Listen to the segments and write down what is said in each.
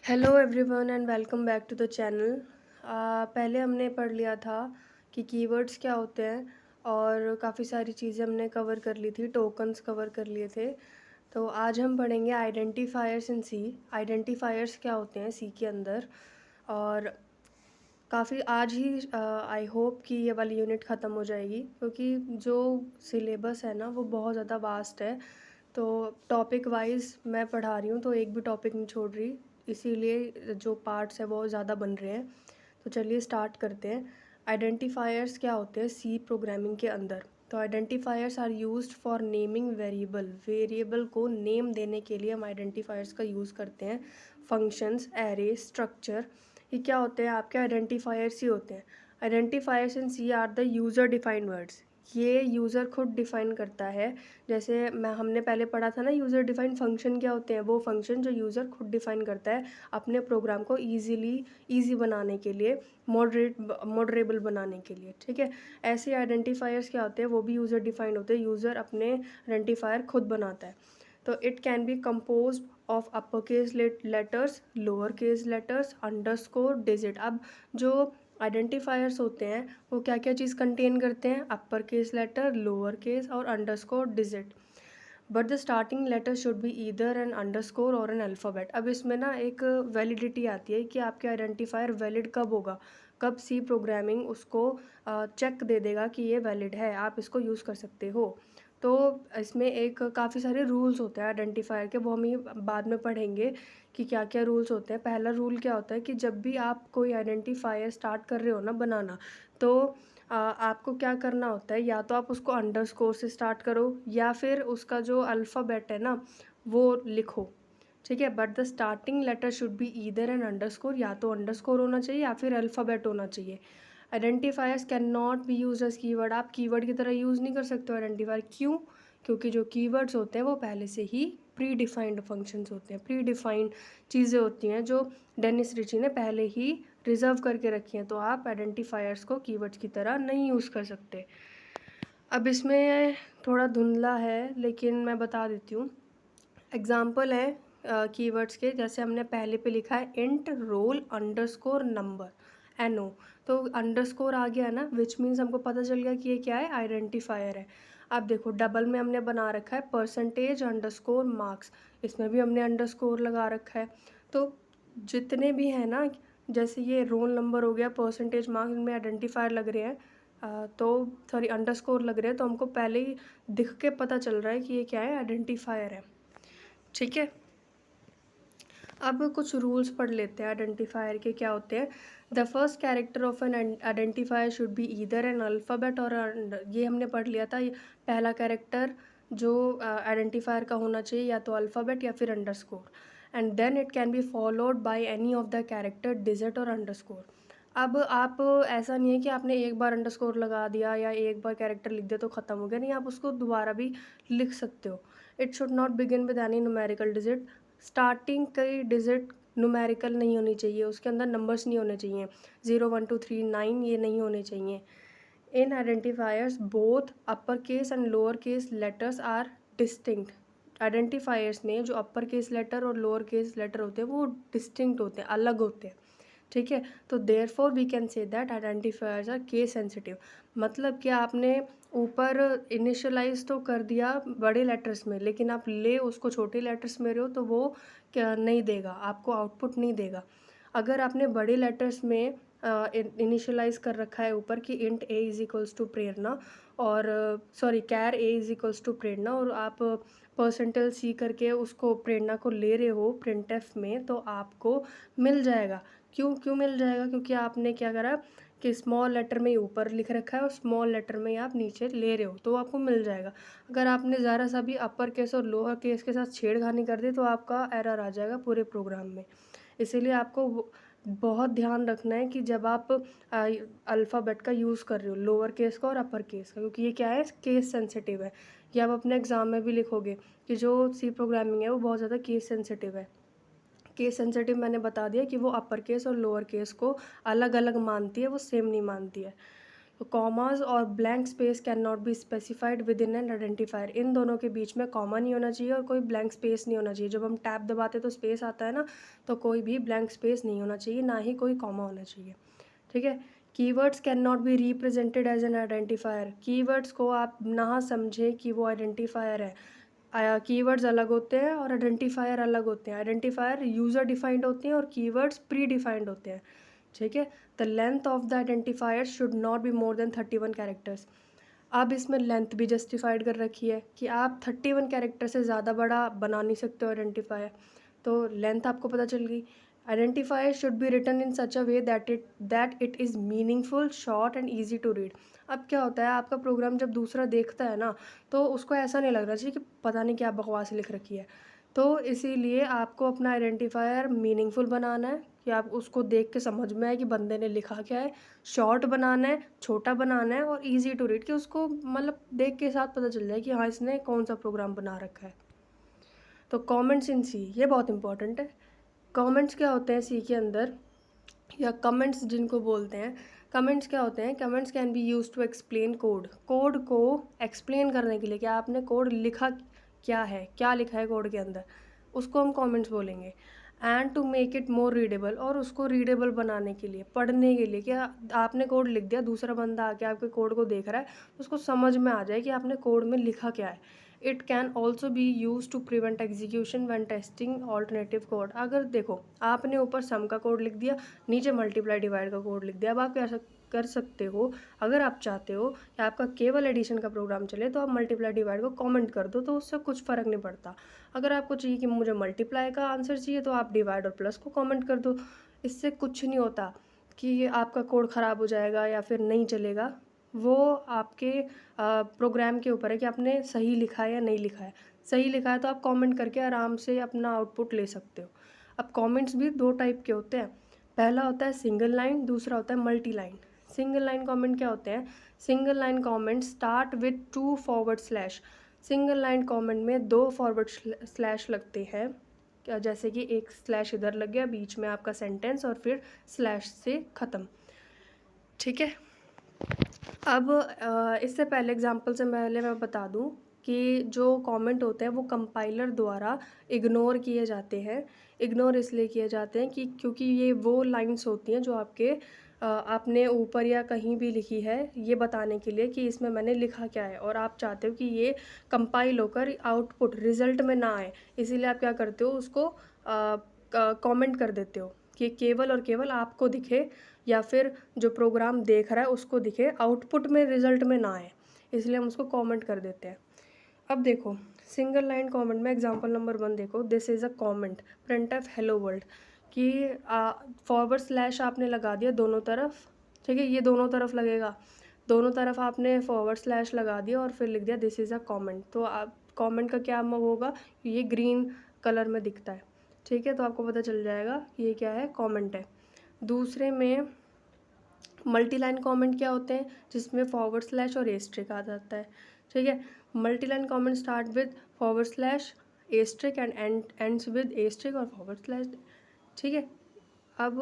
Hello everyone and welcome back to the channel. पहले हमने पढ़ लिया था कि कीवर्ड्स क्या होते हैं और काफ़ी सारी चीज़ें हमने कवर कर ली थी, टोकन्स कवर कर लिए थे। तो आज हम पढ़ेंगे आइडेंटिफायर्स इन सी। आइडेंटिफायर्स क्या होते हैं सी के अंदर। और काफ़ी आज ही आई होप कि ये वाली यूनिट ख़त्म हो जाएगी, क्योंकि जो सिलेबस है ना वो बहुत ज़्यादा वास्ट है। तो टॉपिक वाइज मैं पढ़ा रही हूँ, तो एक भी टॉपिक नहीं छोड़ रही, इसीलिए जो पार्ट्स हैं वो ज़्यादा बन रहे हैं। तो चलिए स्टार्ट करते हैं। आइडेंटिफायर्स क्या होते हैं सी प्रोग्रामिंग के अंदर। तो identifiers are used for naming variable. Variable को नेम देने के लिए हम आइडेंटिफायर्स का यूज़ करते हैं। फंक्शंस, एरे, स्ट्रक्चर, ये क्या होते हैं? आपके आइडेंटिफायर्स ही होते हैं। Identifiers in C are the user defined words. ये यूज़र खुद डिफ़ाइन करता है। जैसे मैं हमने पहले पढ़ा था ना, यूज़र डिफाइंड फंक्शन क्या होते हैं? वो फंक्शन जो यूज़र खुद डिफ़ाइन करता है अपने प्रोग्राम को ईज़ी बनाने के लिए, मॉडरेबल बनाने के लिए, ठीक है। ऐसे आइडेंटिफायर्स क्या होते हैं? वो भी यूज़र डिफाइंड होते हैं। यूज़र अपने आइडेंटिफायर खुद बनाता है। तो it can B compose of upper case letters, lower case letters, underscore, digit. अब जो आइडेंटिफायर्स होते हैं वो क्या क्या चीज़ कंटेन करते हैं? Upper case letter, lower case और underscore, digit. But the starting letter should be either an underscore or an alphabet. अब इसमें ना एक वैलिडिटी आती है कि आपके आइडेंटिफायर वैलिड कब होगा, कब सी प्रोग्रामिंग उसको चेक दे देगा कि ये वैलिड है, आप इसको यूज़ कर सकते हो। तो इसमें एक काफ़ी सारे रूल्स होते हैं आइडेंटिफायर के, वो हम ये बाद में पढ़ेंगे कि क्या क्या रूल्स होते हैं। पहला रूल क्या होता है कि जब भी आप कोई आइडेंटिफायर स्टार्ट कर रहे हो ना बनाना, तो आपको क्या करना होता है? या तो आप उसको अंडरस्कोर से स्टार्ट करो या फिर उसका जो अल्फ़ाबेट है ना वो लिखो, ठीक है। But the starting letter should be either an underscore, या तो अंडरस्कोर होना चाहिए या फिर अल्फ़ाबेट होना चाहिए। Identifiers can not be use as keyword. आप कीवर्ड की तरह यूज़ नहीं कर सकते हो आइडेंटिफायर। क्यों? क्योंकि जो कीवर्ड्स होते हैं वो पहले से ही प्री डिफाइंड फंक्शंस होते हैं, प्री डिफाइंड चीज़ें होती हैं जो डेनिस रिची ने पहले ही रिजर्व करके रखी हैं। तो आप आइडेंटिफायर्स को कीवर्ड्स की तरह नहीं यूज़ कर सकते। अब इसमें थोड़ा धुंधला है लेकिन मैं बता देती हूँ। एग्जाम्पल है कीवर्ड्स के, जैसे हमने पहले पे लिखा है int roll underscore number, NO। तो अंडरस्कोर आ गया ना, विच मीन्स हमको पता चल गया कि ये क्या है? आइडेंटिफायर है। अब देखो डबल में हमने बना रखा है परसेंटेज अंडरस्कोर मार्क्स, इसमें भी हमने अंडरस्कोर लगा रखा है। तो जितने भी हैं ना, जैसे ये रोल नंबर हो गया, परसेंटेज मार्क्स, इनमें आइडेंटिफायर लग रहे हैं, तो सॉरी अंडरस्कोर लग रहे हैं, तो हमको पहले ही दिख के पता चल रहा है कि ये क्या है? आइडेंटिफायर है, ठीक है। अब कुछ रूल्स पढ़ लेते हैं आइडेंटिफायर के क्या होते हैं। The first character of N identifier should be either N alphabet और ये हमने पढ़ लिया था। ये पहला कैरेक्टर जो आइडेंटिफायर का होना चाहिए या तो अल्फ़ाबेट या फिर underscore, and then it can be followed by any of the character digit और अंडरस्कोर। अब आप ऐसा नहीं है कि आपने एक बार अंडरस्कोर लगा दिया या एक बार कैरेक्टर लिख दिया तो ख़त्म हो गया, नहीं, आप उसको दोबारा भी लिख सकते हो। It should not begin with any numerical digit. Starting कई डिजिट न्यूमेरिकल नहीं होनी चाहिए, उसके अंदर नंबर्स नहीं होने चाहिए, 0 1 2 3 9 ये नहीं होने चाहिए। In identifiers both upper case and lower case letters are distinct. Identifiers में जो अपर केस लेटर और लोअर केस लेटर होते हैं वो डिस्टिंक्ट होते हैं, अलग होते हैं, ठीक है। तो therefore we can say that identifiers are case sensitive. मतलब कि आपने ऊपर इनिशियलाइज तो कर दिया बड़े लेटर्स में, लेकिन आप ले उसको छोटे लेटर्स में रहे हो तो वो क्या नहीं देगा, आपको आउटपुट नहीं देगा। अगर आपने बड़े लेटर्स में इनिशियलाइज कर रखा है ऊपर कि int A is equals to Prerna, और sorry char A is equals to Prerna, और आप परसेंटेज सी करके उसको प्रेरणा को ले रहे हो प्रिंटफ में, तो आपको मिल जाएगा। क्यों क्यों मिल जाएगा? क्योंकि आपने क्या करा कि स्मॉल लेटर में ही ऊपर लिख रखा है और स्मॉल लेटर में ही आप नीचे ले रहे हो, तो आपको मिल जाएगा। अगर आपने ज़रा सा भी अपर केस और लोअर केस के साथ छेड़खानी कर दी तो आपका एरर आ जाएगा पूरे प्रोग्राम में। इसीलिए आपको बहुत ध्यान रखना है कि जब आप अल्फ़ाबेट का यूज़ कर रहे हो, लोअर केस का और अपर केस का, क्योंकि ये क्या है? केस सेंसिटिव है। ये आप अपने एग्ज़ाम में भी लिखोगे कि जो सी प्रोग्रामिंग है वो बहुत ज़्यादा केस सेंसिटिव है। केस सेंसिटिव मैंने बता दिया कि वो अपर केस और लोअर केस को अलग अलग मानती है, वो सेम नहीं मानती है। कॉमास और blank space can not be specified within an identifier. इन दोनों के बीच में कॉमा नहीं होना चाहिए और कोई ब्लैंक स्पेस नहीं होना चाहिए। जब हम टैब दबाते तो स्पेस आता है ना, तो कोई भी ब्लैंक स्पेस नहीं होना चाहिए, ना ही कोई कॉमा होना चाहिए। ठीक है। Keywords can not be represented as an identifier. Keywords को आप ना समझें कि वो आइडेंटिफायर है। कीवर्ड्स अलग होते हैं और आइडेंटिफायर अलग होते हैं। आइडेंटिफायर यूज़र डिफाइंड होते हैं और कीवर्ड्स प्री डिफाइंड होते हैं। ठीक है। The length of the identifier should not be more than 31 characters. अब इसमें लेंथ भी जस्टिफाइड कर रखी है कि आप 31 कैरेक्टर से ज़्यादा बड़ा बना नहीं सकते हो आइडेंटिफायर। तो लेंथ आपको पता चल गई। Identifier should be written in such a way that it is meaningful, short and easy to read. अब क्या होता है, आपका प्रोग्राम जब दूसरा देखता है ना, तो उसको ऐसा नहीं लगना चाहिए कि पता नहीं क्या बकवास लिख रखी है। तो इसीलिए आपको अपना आइडेंटिफायर मीनिंगफुल बनाना है कि आप उसको देख के समझ में आए कि बंदे ने लिखा क्या है। शॉर्ट बनाना है, छोटा बनाना है और इजी टू रीड, कि उसको मतलब देख के साथ पता चल जाए कि हाँ इसने कौन सा प्रोग्राम बना रखा है। तो कमेंट्स इन सी, ये बहुत इंपॉर्टेंट है। कमेंट्स क्या होते हैं सी के अंदर, या कमेंट्स जिनको बोलते हैं। कमेंट्स क्या होते हैं? Comments can be use to explain code. Code को एक्सप्लेन करने के लिए, क्या आपने कोड लिखा क्या है, क्या लिखा है कोड के अंदर, उसको हम कमेंट्स बोलेंगे। And to make it more readable, और उसको रीडेबल बनाने के लिए, पढ़ने के लिए, क्या आपने कोड लिख दिया, दूसरा बंदा आके आपके कोड को देख रहा है, उसको समझ में आ जाए कि आपने कोड में लिखा क्या है। It can also be use to prevent execution when testing alternative code. अगर देखो आपने ऊपर सम का कोड लिख दिया, नीचे मल्टीप्लाई डिवाइड का कोड लिख दिया, अब आप क्या कर सकते हो, अगर आप चाहते हो कि आपका केवल एडिशन का प्रोग्राम चले, तो आप मल्टीप्लाई डिवाइड को कमेंट कर दो, तो उससे कुछ फ़र्क नहीं पड़ता। अगर आपको चाहिए कि मुझे मल्टीप्लाई का आंसर चाहिए, तो आप डिवाइड और प्लस को कमेंट कर दो। इससे कुछ नहीं होता कि आपका कोड ख़राब हो जाएगा या फिर नहीं चलेगा। वो आपके प्रोग्राम के ऊपर है कि आपने सही लिखा है या नहीं लिखा है। सही लिखा है तो आप कमेंट करके आराम से अपना आउटपुट ले सकते हो। अब कमेंट्स भी दो टाइप के होते हैं। पहला होता है सिंगल लाइन, दूसरा होता है multi line. Single line comment क्या होते हैं? Single line comment start with 2 forward slash. Single line comment में 2 फॉरवर्ड स्लैश लगते हैं। क्या, जैसे कि एक स्लैश इधर लग गया, बीच में आपका सेंटेंस और फिर स्लैश से ख़त्म। ठीक है। अब इससे पहले एग्जांपल से पहले मैं बता दूं कि जो कमेंट होते हैं वो कंपाइलर द्वारा इग्नोर किए जाते हैं। इग्नोर इसलिए किए जाते हैं कि क्योंकि ये वो लाइंस होती हैं जो आपने ऊपर या कहीं भी लिखी है, ये बताने के लिए कि इसमें मैंने लिखा क्या है, और आप चाहते हो कि ये कंपाइल होकर आउटपुट रिजल्ट में ना आए। इसीलिए आप क्या करते हो, उसको कमेंट कर देते हो कि केवल और केवल आपको दिखे, या फिर जो प्रोग्राम देख रहा है उसको दिखे, आउटपुट में रिजल्ट में ना आए, इसलिए हम उसको कमेंट कर देते हैं। अब देखो सिंगल लाइन कमेंट में एग्जांपल नंबर 1 देखो, this is a comment print of hello world, कि फॉरवर्ड स्लैश आपने लगा दिया दोनों तरफ। ठीक है, ये दोनों तरफ लगेगा, दोनों तरफ आपने फॉरवर्ड स्लैश लगा दिया और फिर लिख दिया दिस इज़ अ कमेंट। तो आप कमेंट का क्या होगा, ये ग्रीन कलर में दिखता है। ठीक है, तो आपको पता चल जाएगा ये क्या है, कमेंट है। दूसरे में मल्टी लाइन कमेंट क्या होते हैं, जिसमें फॉरवर्ड स्लैश और एस्ट्रिक आ जाता है। ठीक है, multi line comment start with forward slash asterisk and ends with asterisk और फॉरवर्ड स्लैश। ठीक है। अब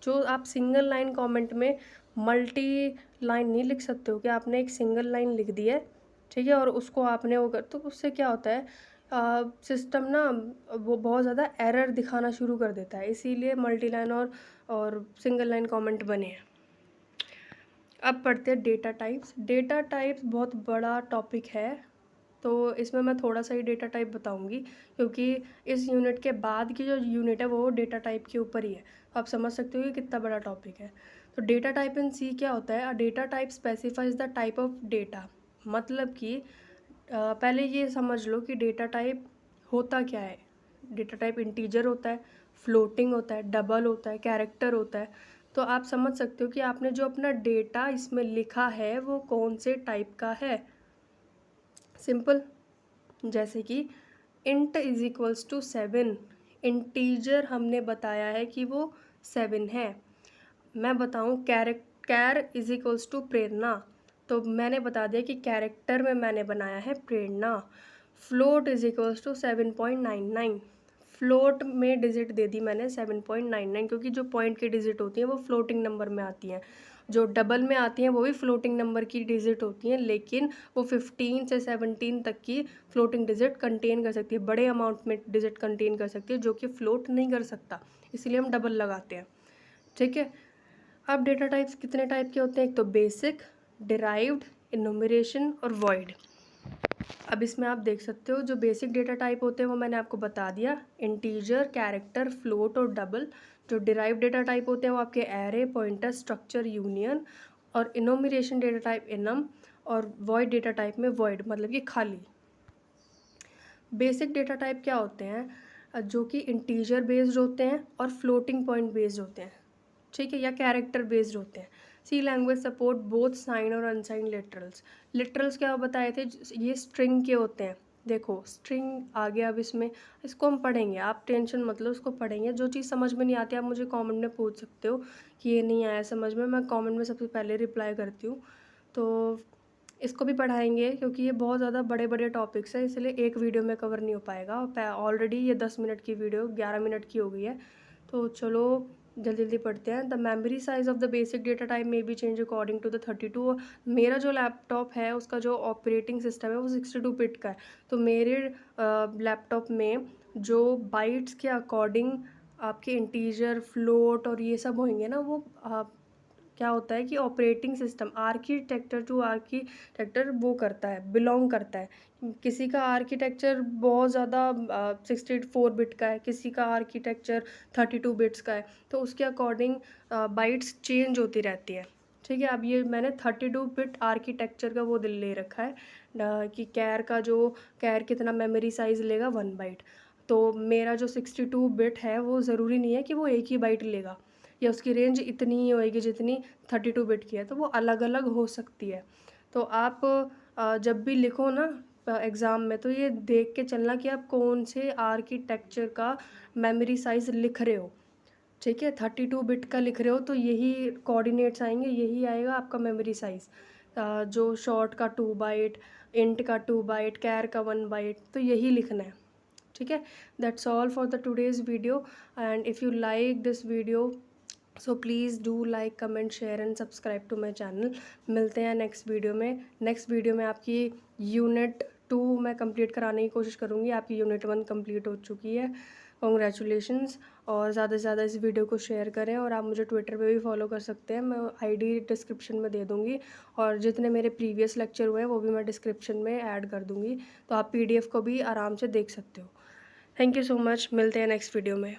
जो आप सिंगल लाइन कमेंट में मल्टी लाइन नहीं लिख सकते हो, कि आपने एक सिंगल लाइन लिख दी है, ठीक है, और उसको आपने वो कर, तो उससे क्या होता है, सिस्टम ना वो बहुत ज़्यादा एरर दिखाना शुरू कर देता है। इसीलिए मल्टी लाइन और सिंगल लाइन कमेंट बने हैं। अब पढ़ते हैं डेटा टाइप्स। डेटा टाइप्स बहुत बड़ा टॉपिक है, तो इसमें मैं थोड़ा सा ही डेटा टाइप बताऊंगी, क्योंकि इस यूनिट के बाद की जो यूनिट है वो डेटा टाइप के ऊपर ही है। तो आप समझ सकते हो कि कितना बड़ा टॉपिक है। तो डेटा टाइप इन सी क्या होता है? A data type specifies the type of data. मतलब कि पहले ये समझ लो कि डेटा टाइप होता क्या है। डेटा टाइप इंटीजर होता है, फ्लोटिंग होता है, डबल होता है, कैरेक्टर होता है। तो आप समझ सकते हो कि आपने जो अपना डेटा इसमें लिखा है वो कौन से टाइप का है। सिंपल, जैसे कि int is equals to 7, integer हमने बताया है कि वो 7 है। मैं बताऊँ char is equals to Prerna, तो मैंने बता दिया कि कैरेक्टर में मैंने बनाया है Prerna. Float is equals to 7.99, float में डिजिट दे दी मैंने 7.99, क्योंकि जो पॉइंट की डिजिट होती है वो फ्लोटिंग नंबर में आती हैं। जो डबल में आती हैं वो भी फ्लोटिंग नंबर की डिजिट होती हैं, लेकिन वो 15 से 17 तक की फ्लोटिंग डिजिट कंटेन कर सकती है, बड़े अमाउंट में डिजिट कंटेन कर सकती है, जो कि फ्लोट नहीं कर सकता, इसलिए हम डबल लगाते हैं। ठीक है। अब डेटा टाइप्स कितने टाइप के होते हैं? एक तो बेसिक, डिराइव्ड, इन्यूमरेशन और वॉइड। अब इसमें आप देख सकते हो जो बेसिक डेटा टाइप होते हैं वो मैंने आपको बता दिया, इंटीजर, कैरेक्टर, फ्लोट और डबल। जो डिराइव डेटा टाइप होते हैं वो आपके एरे, पॉइंटर, स्ट्रक्चर, यूनियन। और इनोमिरेशन डेटा टाइप इनम। और वॉइड डेटा टाइप में वॉइड, मतलब कि खाली। बेसिक डेटा टाइप क्या होते हैं? जो कि इंटीजर बेस्ड होते हैं और फ्लोटिंग पॉइंट बेस्ड होते हैं, ठीक है, या कैरेक्टर बेस्ड होते हैं। सी लैंग्वेज सपोर्ट बोथ साइन और अनसाइन लिटरल्स। लिटरल्स क्या बताए थे? ये स्ट्रिंग के होते हैं। देखो स्ट्रिंग आ गया, अब इसमें इसको हम पढ़ेंगे, आप टेंशन मत लो, उसको पढ़ेंगे। जो चीज़ समझ में नहीं आती आप मुझे कमेंट में पूछ सकते हो कि ये नहीं आया समझ में, मैं कमेंट में सबसे पहले रिप्लाई करती हूँ। तो इसको भी पढ़ाएंगे क्योंकि ये बहुत ज़्यादा बड़े बड़े टॉपिक्स हैं, इसलिए एक वीडियो में कवर नहीं हो पाएगा। ऑलरेडी ये 10 मिनट की वीडियो 11 मिनट की हो गई है। तो चलो जल्दी जल्दी पढ़ते हैं। The memory size of the basic data type may be change according to the 32। मेरा जो लैपटॉप है उसका जो ऑपरेटिंग सिस्टम है वो 62 बिट का है। तो मेरे लैपटॉप में जो बाइट्स के अकॉर्डिंग आपके इंटीजर, फ्लोट और ये सब होंगे ना, वो क्या होता है कि operating system architecture to architecture वो करता है, बिलोंग करता है। किसी का आर्किटेक्चर बहुत ज़्यादा 64 बिट का है, किसी का आर्किटेक्चर 32 बिट्स का है, तो उसके अकॉर्डिंग बाइट्स चेंज होती रहती है। ठीक है। अब ये मैंने 32 बिट आर्किटेक्चर का वो ले रखा है कि कैर कितना मेमोरी साइज़ लेगा 1 बाइट। तो मेरा जो 62 बिट है वो ज़रूरी नहीं है कि वो एक ही बाइट लेगा, या उसकी रेंज इतनी ही होएगी जितनी 32 बिट की है, तो वो अलग अलग हो सकती है। तो आप जब भी लिखो ना एग्ज़ाम में, तो ये देख के चलना कि आप कौन से आर्किटेक्चर का मेमोरी साइज़ लिख रहे हो। ठीक है। 32 बिट का लिख रहे हो तो यही कोऑर्डिनेट्स आएंगे, यही आएगा आपका मेमोरी साइज़। जो शॉर्ट का 2 बाइट, इंट का 2 बाइट, कैर का 1 बाइट, तो यही लिखना है। ठीक है। That's all for the today's video. And if you like this video, so please do like, comment, share and subscribe to my channel. मिलते हैं नेक्स्ट वीडियो में। नेक्स्ट वीडियो में आपकी यूनिट 2 मैं कंप्लीट कराने की कोशिश करूँगी। आपकी यूनिट 1 कंप्लीट हो चुकी है, कॉन्ग्रेचुलेशंस। और ज़्यादा से ज़्यादा इस वीडियो को शेयर करें, और आप मुझे ट्विटर पे भी फॉलो कर सकते हैं, मैं आईडी डिस्क्रिप्शन में दे दूँगी। और जितने मेरे प्रीवियस लेक्चर हुए हैं वो भी मैं डिस्क्रिप्शन में ऐड कर दूँगी, तो आप PDF को भी आराम से देख सकते हो। थैंक यू सो मच, मिलते हैं नेक्स्ट वीडियो में।